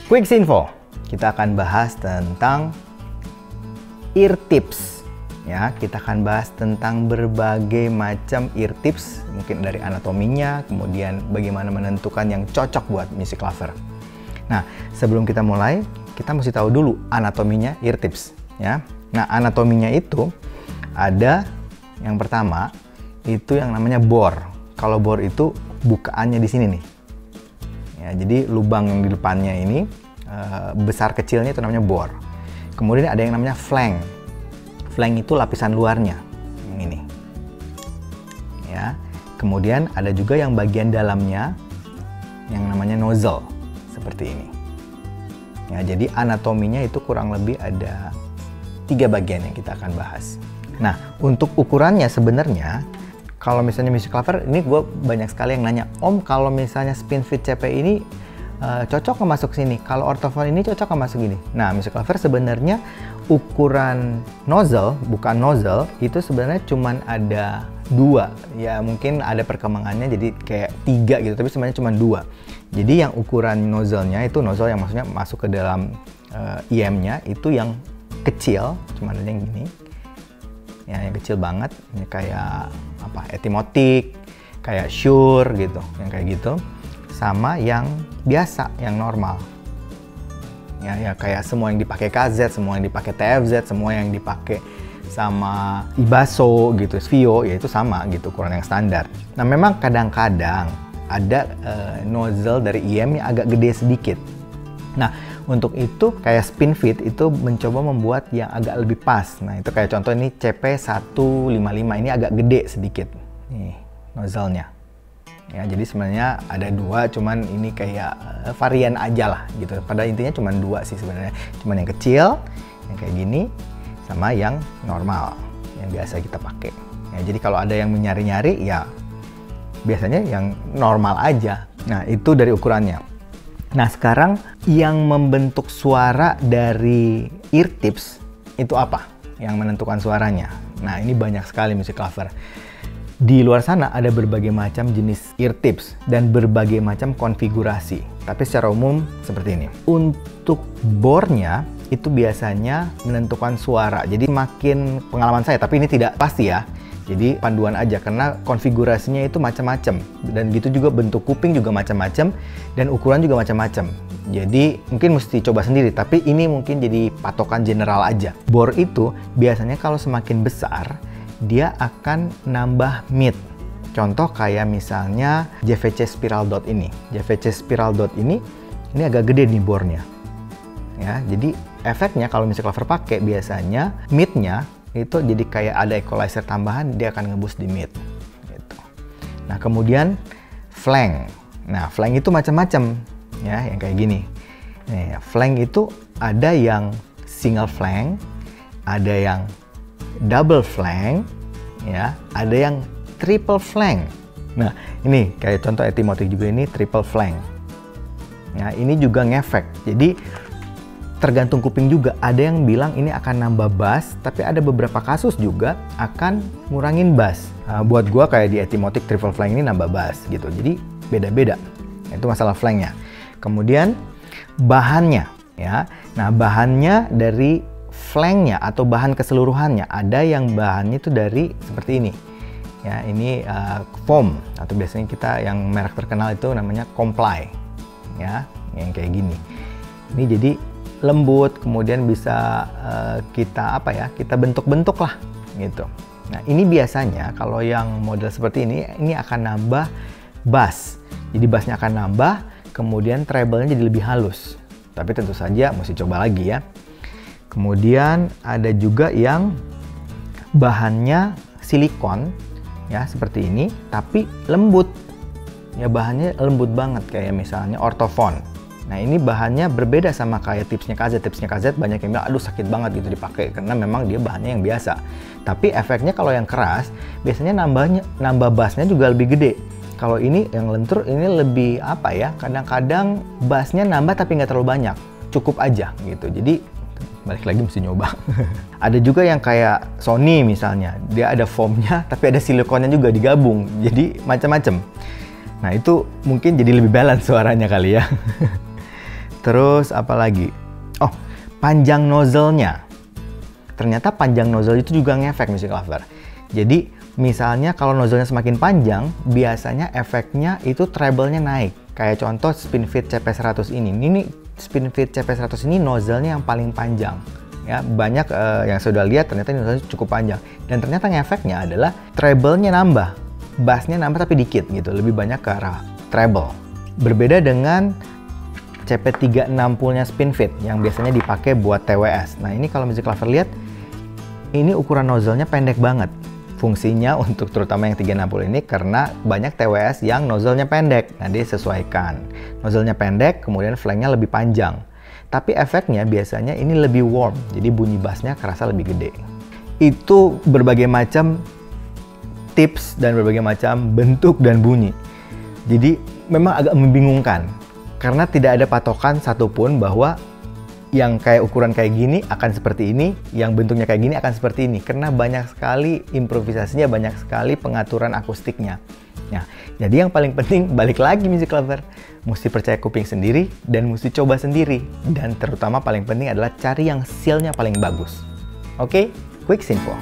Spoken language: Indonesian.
Quick Info, kita akan bahas tentang ear tips. Ya, kita akan bahas tentang berbagai macam ear tips, mungkin dari anatominya, kemudian bagaimana menentukan yang cocok buat music lover. Nah, sebelum kita mulai, kita mesti tahu dulu anatominya ear tips. Ya, nah anatominya itu ada yang pertama itu yang namanya bore. Kalau bore itu bukaannya di sini nih. Ya, jadi lubang yang di depannya ini besar kecilnya itu namanya bore. Kemudian ada yang namanya flank. Flank itu lapisan luarnya, yang ini. Ya. Kemudian ada juga yang bagian dalamnya yang namanya nozzle, seperti ini. Ya, jadi anatominya itu kurang lebih ada 3 bagian yang kita akan bahas. Nah, untuk ukurannya sebenarnya kalau misalnya music lover, ini gue banyak sekali yang nanya, Om kalau misalnya SpinFit CP ini cocok nggak masuk sini? Kalau ortofon ini cocok nggak masuk gini? Nah, music lover sebenarnya ukuran nozzle, bukan nozzle, itu sebenarnya cuman ada 2. Ya mungkin ada perkembangannya jadi kayak 3 gitu, tapi sebenarnya cuma 2. Jadi yang ukuran nozzle-nya itu nozzle yang maksudnya masuk ke dalam IM-nya itu yang kecil, cuman ada yang gini. Ya, yang kecil banget, ini kayak apa? Etimotik, kayak Shure gitu, yang kayak gitu. Sama yang biasa, yang normal. Ya kayak semua yang dipakai KZ, semua yang dipakai TFZ, semua yang dipakai sama Ibaso gitu, Vio, ya itu sama gitu, ukuran yang standar. Nah, memang kadang-kadang ada nozzle dari IM yang agak gede sedikit. Nah, untuk itu kayak SpinFit itu mencoba membuat yang agak lebih pas. Nah, itu kayak contoh ini CP155, ini agak gede sedikit. Nih, nozzle-nya. Ya, jadi sebenarnya ada 2, cuman ini kayak varian aja lah gitu. Pada intinya cuma 2 sih sebenarnya. Cuman yang kecil, yang kayak gini, sama yang normal, yang biasa kita pakai. Ya, jadi kalau ada yang menyari-nyari, ya biasanya yang normal aja. Nah, itu dari ukurannya. Nah, sekarang yang membentuk suara dari ear tips itu apa? Yang menentukan suaranya. Nah, ini banyak sekali music lover. Di luar sana ada berbagai macam jenis ear tips dan berbagai macam konfigurasi. Tapi secara umum seperti ini. Untuk bore-nya itu biasanya menentukan suara. Jadi makin pengalaman saya, tapi ini tidak pasti ya. Jadi panduan aja karena konfigurasinya itu macam-macam dan gitu juga bentuk kuping juga macam-macam dan ukuran juga macam-macam. Jadi mungkin mesti coba sendiri, tapi ini mungkin jadi patokan general aja. Bore itu biasanya kalau semakin besar dia akan nambah mid. Contoh kayak misalnya JVC Spiral Dot ini. JVC Spiral Dot ini agak gede nih bore-nya. Ya, jadi efeknya kalau music lover pakai biasanya mid-nya itu jadi kayak ada equalizer tambahan, dia akan ngeboost di mid gitu. Nah, kemudian flank. Nah, flank itu macam-macam ya, yang kayak gini. Nih, flank itu ada yang single flank, ada yang double flank, ya, ada yang triple flank. Nah, ini kayak contoh etimotik juga, ini triple flank. Ya, ini juga ngefek. Jadi tergantung kuping juga, ada yang bilang ini akan nambah bass, tapi ada beberapa kasus juga akan ngurangin bass. Nah, buat gua kayak di etimotik triple flank ini nambah bass gitu, jadi beda-beda. Itu masalah flanknya. Kemudian bahannya, ya. Nah, bahannya dari flanknya atau bahan keseluruhannya, ada yang bahannya itu dari seperti ini. Ya, ini foam atau biasanya kita yang merek terkenal itu namanya Comply, ya, yang kayak gini. Ini jadi lembut, kemudian bisa kita kita bentuk-bentuk lah gitu. Nah, ini biasanya kalau yang model seperti ini akan nambah bass. Jadi bassnya akan nambah, kemudian treble-nya jadi lebih halus. Tapi tentu saja mesti coba lagi ya. Kemudian ada juga yang bahannya silikon ya seperti ini, tapi lembut. Ya, bahannya lembut banget kayak misalnya ortofon. Nah, ini bahannya berbeda sama kayak tipsnya KZ. Tipsnya KZ banyak yang bilang, aduh sakit banget gitu dipakai karena memang dia bahannya yang biasa. Tapi efeknya kalau yang keras, biasanya nambah bassnya juga lebih gede. Kalau ini yang lentur, ini lebih kadang-kadang bassnya nambah tapi nggak terlalu banyak, cukup aja gitu. Jadi balik lagi mesti nyoba. Ada juga yang kayak Sony misalnya, dia ada foamnya tapi ada silikonnya juga digabung, jadi macam-macam. Nah, itu mungkin jadi lebih balance suaranya kali ya. Terus apa lagi? Oh, panjang nozzle-nya. Ternyata panjang nozzle itu juga ngefek music lover. Jadi misalnya kalau nozzle-nya semakin panjang, biasanya efeknya itu treble-nya naik. Kayak contoh Spinfit CP100 ini. Ini Spinfit CP100 ini nozzle-nya yang paling panjang. Ya, banyak yang sudah lihat ternyata ini nozzle cukup panjang. Dan ternyata ngefeknya adalah treble-nya nambah. Bass-nya nambah tapi dikit gitu, lebih banyak ke arah treble. Berbeda dengan CP360-nya Spinfit yang biasanya dipakai buat TWS. Nah, ini kalau music lover lihat, ini ukuran nozzle-nya pendek banget. Fungsinya untuk terutama yang 360 ini karena banyak TWS yang nozzle-nya pendek. Nah, dia sesuaikan. Nozzle-nya pendek, kemudian flank-nya lebih panjang. Tapi efeknya biasanya ini lebih warm, jadi bunyi bassnya kerasa lebih gede. Itu berbagai macam tips dan berbagai macam bentuk dan bunyi. Jadi memang agak membingungkan. Karena tidak ada patokan satupun bahwa yang kayak ukuran kayak gini akan seperti ini, yang bentuknya kayak gini akan seperti ini. Karena banyak sekali improvisasinya, banyak sekali pengaturan akustiknya. Nah, jadi yang paling penting balik lagi music lover, mesti percaya kuping sendiri dan mesti coba sendiri. Dan terutama paling penting adalah cari yang seal-nya paling bagus. Oke, quick info.